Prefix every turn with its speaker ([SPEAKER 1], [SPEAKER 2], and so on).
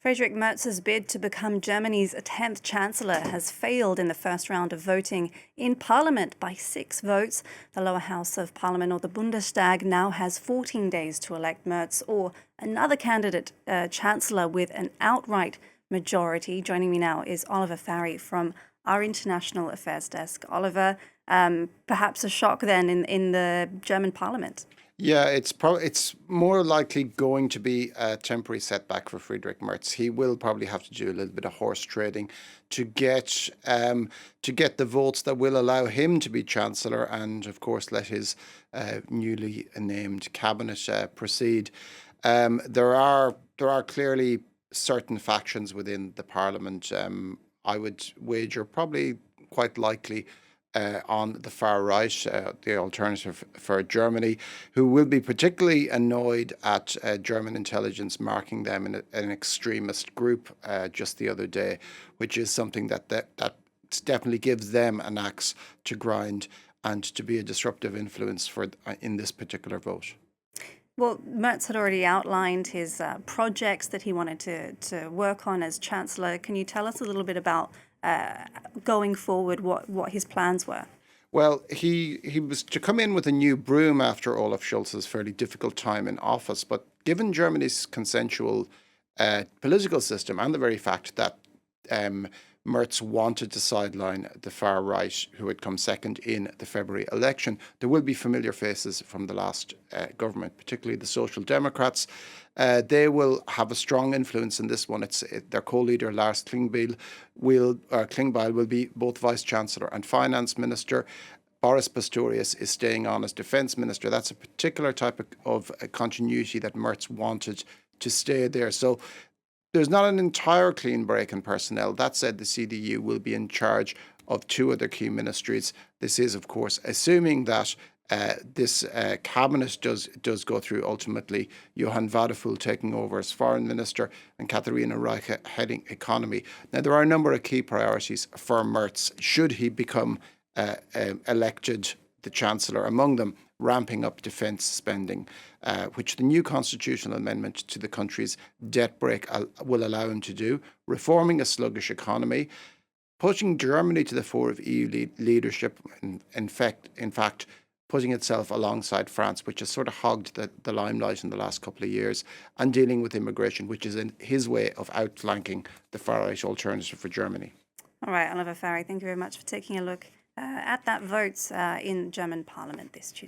[SPEAKER 1] Friedrich Merz's bid to become Germany's 10th chancellor has failed in the first round of voting in parliament by 6 votes. The lower house of parliament, or the Bundestag, now has 14 days to elect Merz or another candidate chancellor with an outright majority. Joining me now is Oliver Farry from our International Affairs desk. Oliver, perhaps a shock then in the German parliament.
[SPEAKER 2] Yeah, it's more likely going to be a temporary setback for Friedrich Merz. He will probably have to do a little bit of horse trading to get the votes that will allow him to be chancellor, and of course let his newly named cabinet proceed. There are clearly certain factions within the parliament. I would wager probably quite likely on the far right, the Alternative for Germany, who will be particularly annoyed at German intelligence marking them in an extremist group just the other day, which is something that definitely gives them an axe to grind and to be a disruptive influence for in this particular vote.
[SPEAKER 1] Well, Merz had already outlined his projects that he wanted to work on as chancellor. Can you tell us a little bit about going forward, what his plans were?
[SPEAKER 2] Well, he was to come in with a new broom after Olaf Scholz's fairly difficult time in office, but given Germany's consensual political system and the very fact that Merz wanted to sideline the far right, who had come second in the February election, there will be familiar faces from the last government, particularly the Social Democrats. They will have a strong influence in this one. Their co-leader Lars Klingbeil will be both vice chancellor and finance minister. Boris Pistorius is staying on as defence minister. That's a particular type of continuity that Merz wanted to stay there. So there's not an entire clean break in personnel. That said, the CDU will be in charge of 2 other key ministries. This is, of course, assuming that this cabinet does go through ultimately. Johann Wadephul taking over as foreign minister and Katharina Reiche heading economy. Now, there are a number of key priorities for Merz should he become elected the chancellor. Among them, ramping up defence spending, which the new constitutional amendment to the country's debt brake will allow him to do, reforming a sluggish economy, pushing Germany to the fore of EU leadership, in fact, putting itself alongside France, which has sort of hogged the limelight in the last couple of years, and dealing with immigration, which is in his way of outflanking the far-right Alternative for Germany.
[SPEAKER 1] All right, Oliver Farry, thank you very much for taking a look at that vote in German Parliament this Tuesday.